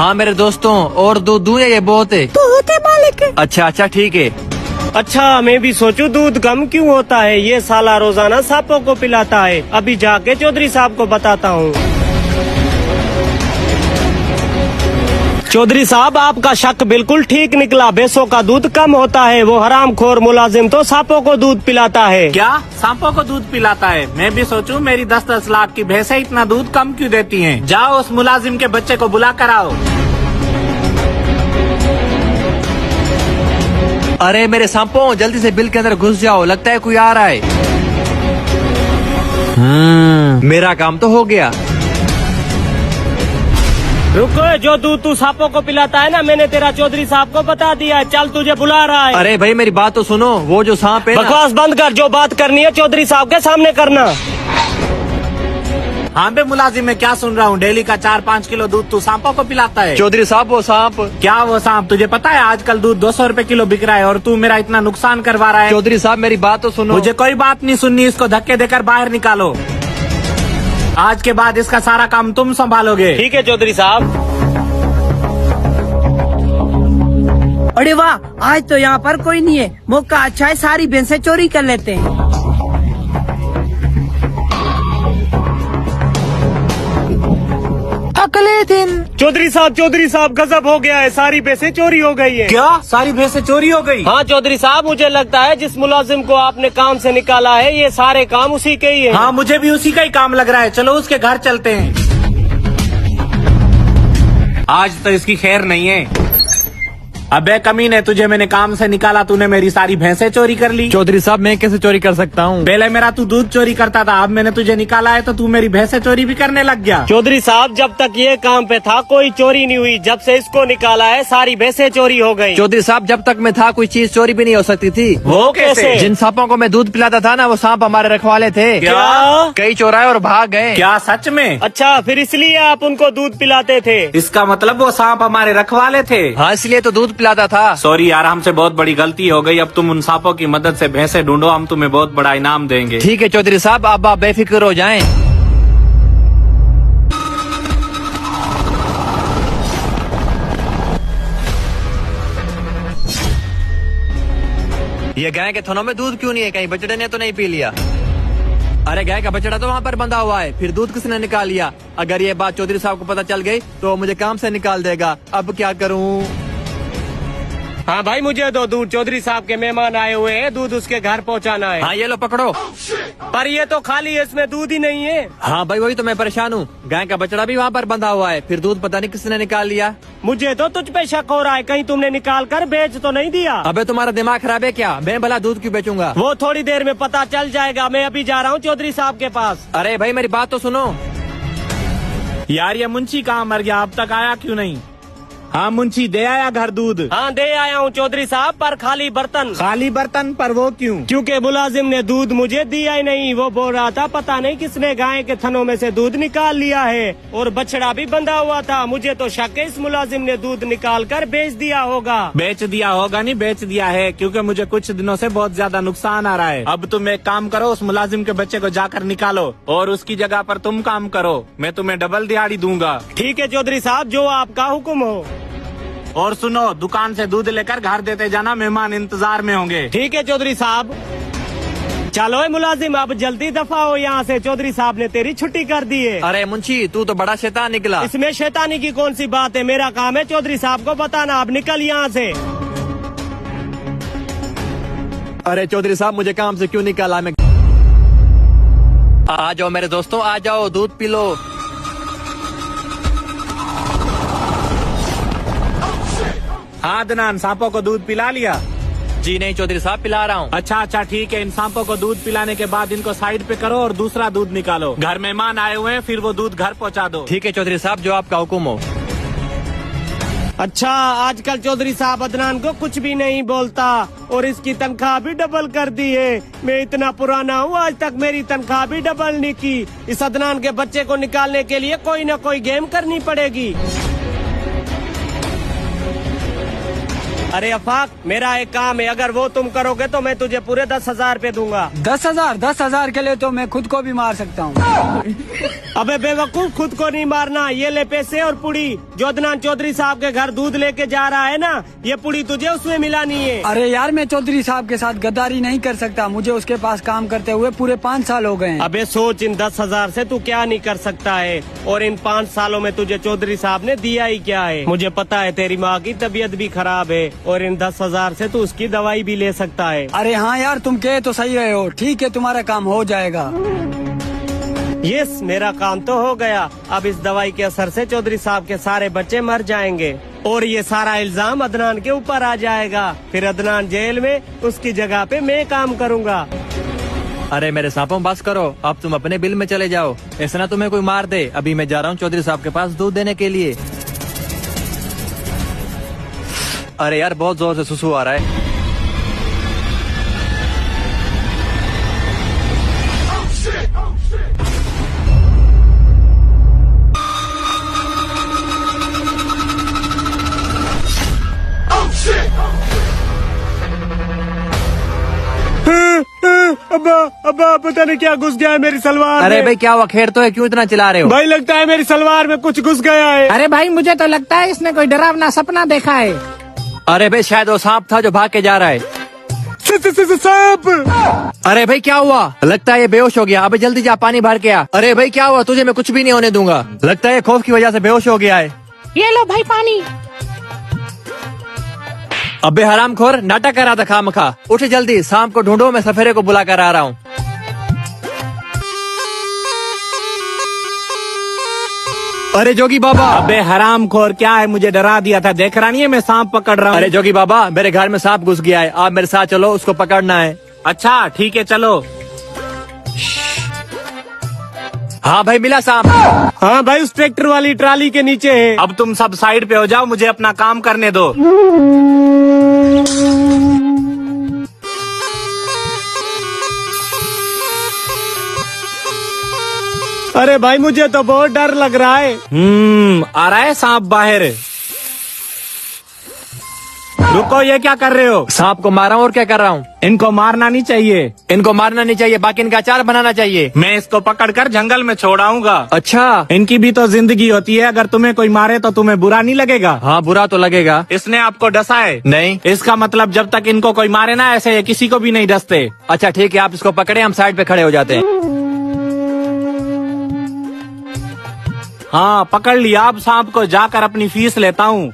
हाँ मेरे दोस्तों, और दूध दूं या ये बहुत है? तो होते मालिक। अच्छा अच्छा ठीक है। अच्छा मैं भी सोचूं दूध कम क्यों होता है, ये साला रोजाना सांपों को पिलाता है। अभी जाके चौधरी साहब को बताता हूँ। चौधरी साहब आपका शक बिल्कुल ठीक निकला, भैंसों का दूध कम होता है। वो हरामखोर मुलाजिम तो सांपों को दूध पिलाता है। क्या सांपों को दूध पिलाता है? मैं भी सोचूं मेरी 10-10 लाख की भैंसें इतना दूध कम क्यों देती हैं। जाओ उस मुलाजिम के बच्चे को बुला कर आओ। अरे मेरे सांपों, जल्दी से बिल के अंदर घुस जाओ, लगता है कोई आ रहा है। मेरा काम तो हो गया। रुको, जो दूध तू सांपों को पिलाता है ना, मैंने तेरा चौधरी साहब को बता दिया है। चल तुझे बुला रहा है। अरे भाई मेरी बात तो सुनो, वो जो सांप है ना। बकवास बंद कर, जो बात करनी है चौधरी साहब के सामने करना। हाँ बे मुलाजिम, मैं क्या सुन रहा हूँ, डेली का 4-5 किलो दूध तू सांपों को पिलाता है। चौधरी साहब वो सांप। क्या वो सांप? तुझे पता है आजकल दूध 200 रुपए किलो बिक रहा है और तू मेरा इतना नुकसान करवा रहा है। चौधरी साहब मेरी बात तो सुनो। मुझे कोई बात नहीं सुननी, इसको धक्के देकर बाहर निकालो। आज के बाद इसका सारा काम तुम संभालोगे। ठीक है चौधरी साहब। अरे वाह, आज तो यहाँ पर कोई नहीं है, मौका अच्छा है, सारी भैंसें चोरी कर लेते हैं। अगले दिन चौधरी साहब गजब हो गया है, सारी भैंसें चोरी हो गई है। क्या सारी भैंसें चोरी हो गई? हाँ चौधरी साहब, मुझे लगता है जिस मुलाजिम को आपने काम से निकाला है, ये सारे काम उसी के ही है। हाँ मुझे भी उसी का ही काम लग रहा है। चलो उसके घर चलते हैं। आज तो इसकी खैर नहीं है। अबे कमीने, तुझे मैंने काम से निकाला, तूने मेरी सारी भैंसें चोरी कर ली। चौधरी साहब मैं कैसे चोरी कर सकता हूँ? पहले मेरा तू दूध चोरी करता था, अब मैंने तुझे निकाला है तो तू मेरी भैंसें चोरी भी करने लग गया। चौधरी साहब जब तक ये काम पे था कोई चोरी नहीं हुई, जब से इसको निकाला है सारी भैंसें चोरी हो गई। चौधरी साहब जब तक मैं था कोई चीज चोरी भी नहीं हो सकती थी। वो कैसे? जिन सांपों को मैं दूध पिलाता था ना, वो सांप हमारे रखवाले थे। क्या? कई चोराए और भाग गए। क्या सच में? अच्छा, फिर इसलिए आप उनको दूध पिलाते थे। इसका मतलब वो सांप हमारे रखवाले थे। हाँ इसलिए तो दूध पिलाता था। सॉरी यार, हमसे बहुत बड़ी गलती हो गई। अब तुम उन सांपों की मदद से भैंसें ढूंढो, हम तुम्हें बहुत बड़ा इनाम देंगे। ठीक है चौधरी साहब, अब आप बेफिक्र हो जाएं। ये गाय के थनों में दूध क्यों नहीं है? कहीं बछड़े ने तो नहीं पी लिया? अरे गाय का बछड़ा तो वहाँ पर बंधा हुआ है, फिर दूध किसने निकाल लिया? अगर ये बात चौधरी साहब को पता चल गई तो मुझे काम से निकाल देगा। अब क्या करूँ? हाँ भाई मुझे दो दूध, चौधरी साहब के मेहमान आए हुए हैं, दूध उसके घर पहुँचाना है। हाँ ये लो पकड़ो। पर ये तो खाली है, इसमें दूध ही नहीं है। हाँ भाई वही तो मैं परेशान हूँ, गाय का बछड़ा भी वहाँ पर बंधा हुआ है, फिर दूध पता नहीं किसने निकाल लिया। मुझे तो तुझ पे शक हो रहा है, कहीं तुमने निकाल कर बेच तो नहीं दिया? अबे तुम्हारा दिमाग खराब है क्या? मैं भला दूध क्यों बेचूंगा? वो थोड़ी देर में पता चल जाएगा, मैं अभी जा रहा हूँ चौधरी साहब के पास। अरे भाई मेरी बात तो सुनो। यार ये मुंशी कहाँ मर गया, अब तक आया क्यों नहीं? हाँ मुंशी, दे आया घर दूध? हाँ दे आया हूँ चौधरी साहब, पर खाली बर्तन। खाली बर्तन? पर वो क्यों? क्योंकि मुलाजिम ने दूध मुझे दिया ही नहीं। वो बोल रहा था पता नहीं किसने गाय के थनों में से दूध निकाल लिया है, और बछड़ा भी बंधा हुआ था। मुझे तो शक है इस मुलाजिम ने दूध निकाल कर बेच दिया होगा। बेच दिया होगा? नहीं बेच दिया है, क्योंकि मुझे कुछ दिनों से बहुत ज्यादा नुकसान आ रहा है। अब तुम एक काम करो, उस मुलाजिम के बच्चे को जाकर निकालो और उसकी जगह पर तुम काम करो, मैं तुम्हें डबल दिहाड़ी दूंगा। ठीक है चौधरी साहब, जो आपका हुक्म हो। और सुनो, दुकान से दूध लेकर घर देते जाना, मेहमान इंतजार में होंगे। ठीक है चौधरी साहब। चलो मुलाजिम, अब जल्दी दफा हो यहाँ से, चौधरी साहब ने तेरी छुट्टी कर दी है। अरे मुंशी तू तो बड़ा शैतान निकला। इसमें शैतानी की कौन सी बात है, मेरा काम है चौधरी साहब को बताना। अब निकल यहाँ से। अरे चौधरी साहब मुझे काम से क्यों निकाला? मैं आ जाओ मेरे दोस्तों, आ जाओ, दूध पी लो। हाँ अदनान, सांपों को दूध पिला लिया? जी नहीं चौधरी साहब, पिला रहा हूँ। अच्छा ठीक है, इन सांपों को दूध पिलाने के बाद इनको साइड पे करो और दूसरा दूध निकालो। घर मेहमान आए हुए हैं, फिर वो दूध घर पहुँचा दो। ठीक है चौधरी साहब, जो आपका हुक्म हो। अच्छा, आजकल चौधरी साहब अदनान को कुछ भी नहीं बोलता और इसकी तनख्वाह भी डबल कर दी है। मैं इतना पुराना हूँ, आज तक मेरी तनख्वाह भी डबल नहीं की। इस अदनान के बच्चे को निकालने के लिए कोई न कोई गेम करनी पड़ेगी। अरे अफाक, मेरा एक काम है, अगर वो तुम करोगे तो मैं तुझे पूरे 10,000 रुपए दूंगा। 10,000 के लिए तो मैं खुद को भी मार सकता हूँ। अबे बेवकूफ, खुद को नहीं मारना, ये ले पैसे और पुड़ी। जो अदनान चौधरी साहब के घर दूध लेके जा रहा है ना, ये पुड़ी तुझे उसमें मिलानी है। अरे यार, मैं चौधरी साहब के साथ गद्दारी नहीं कर सकता, मुझे उसके पास काम करते हुए पूरे 5 साल हो गए हैं। अबे सोच, इन 10,000 से तू क्या नहीं कर सकता है, और इन 5 सालों में तुझे चौधरी साहब ने दिया ही क्या है। मुझे पता है तेरी माँ की तबीयत भी खराब है, और इन 10,000 से तू उसकी दवाई भी ले सकता है। अरे हाँ यार, तुम कहे तो सही रहे हो। ठीक है, तुम्हारा काम हो जाएगा। यस, मेरा काम तो हो गया। अब इस दवाई के असर से चौधरी साहब के सारे बच्चे मर जाएंगे, और ये सारा इल्जाम अदनान के ऊपर आ जाएगा। फिर अदनान जेल में, उसकी जगह पे मैं काम करूँगा। अरे मेरे सांपों, बस करो, अब तुम अपने बिल में चले जाओ। ऐसा ना तुम्हें कोई मार दे। अभी मैं जा रहा हूँ चौधरी साहब के पास दूध देने के लिए। अरे यार, बहुत जोर से सुसु आ रहा है। अब्बा पता नहीं क्या घुस गया है मेरी सलवार अरे में। भाई क्या हुआ? खेर तो है, क्यों इतना चिल्ला रहे हो? भाई लगता है मेरी सलवार में कुछ घुस गया है। अरे भाई, मुझे तो लगता है इसने कोई डरावना सपना देखा है। अरे भाई, शायद वो सांप था जो भाग के जा रहा है। सांप! अरे भाई क्या हुआ? लगता है ये बेहोश हो गया। अबे जल्दी जा, पानी भर के आ। अरे भाई क्या हुआ? तुझे मैं कुछ भी नहीं होने दूंगा। लगता है खौफ की वजह से बेहोश हो गया है। ये लो भाई पानी। अबे हरामखोर, नाटक कर रहा था खामखा। उठ जल्दी, सांप को ढूंढो, मैं सफेरे को बुला कर आ रहा हूँ। अरे जोगी बाबा! अबे हरामखोर, क्या है? मुझे डरा दिया था, देख रहा नहीं है मैं सांप पकड़ रहा हूँ। अरे जोगी बाबा, मेरे घर में सांप घुस गया है, आप मेरे साथ चलो, उसको पकड़ना है। अच्छा ठीक है, चलो। हाँ भाई, मिला सांप। हाँ भाई, उस ट्रैक्टर वाली ट्राली के नीचे है। अब तुम सब साइड पे हो जाओ, मुझे अपना काम करने दो। अरे भाई, मुझे तो बहुत डर लग रहा है। आ रहा है सांप बाहर। रुको, ये क्या कर रहे हो? सांप को मारा हूँ, और क्या कर रहा हूँ? इनको मारना नहीं चाहिए। इनको मारना नहीं चाहिए, बाकी इनका अचार बनाना चाहिए। मैं इसको पकड़कर जंगल में छोड़ाऊंगा। अच्छा, इनकी भी तो जिंदगी होती है, अगर तुम्हें कोई मारे तो तुम्हें बुरा नहीं लगेगा? हाँ बुरा तो लगेगा। इसने आपको डसा है? नहीं। इसका मतलब जब तक इनको कोई मारे ना, ऐसे ये किसी को भी नहीं डसते। अच्छा ठीक है, आप इसको पकड़े, हम साइड पे खड़े हो जाते हैं। हाँ पकड़ लिया, अब सांप को जाकर अपनी फीस लेता हूँ।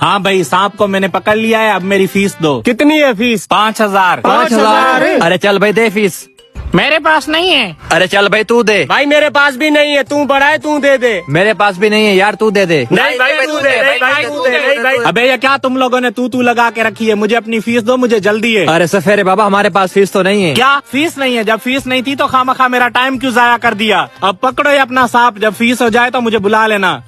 हाँ भाई, सांप को मैंने पकड़ लिया है, अब मेरी फीस दो। कितनी है फीस? 5,000। 5,000? अरे चल भाई, दे फीस। मेरे पास नहीं है। अरे चल भाई, तू दे। भाई मेरे पास भी नहीं है, तू बड़ा है, तू दे दे। मेरे पास भी नहीं है यार, तू दे दे। नहीं भाई, तू दे, नहीं भाई, तू दे, नहीं भाई। अबे ये क्या तुम लोगों ने तू लगा के रखी है? मुझे अपनी फीस दो, मुझे जल्दी है। अरे सफेरे बाबा, हमारे पास फीस तो नहीं है। क्या फीस नहीं है? जब फीस नहीं थी तो खामखा मेरा टाइम क्यों जाया कर दिया? अब पकड़ो ये अपना सांप, जब फीस हो जाए तो मुझे बुला लेना।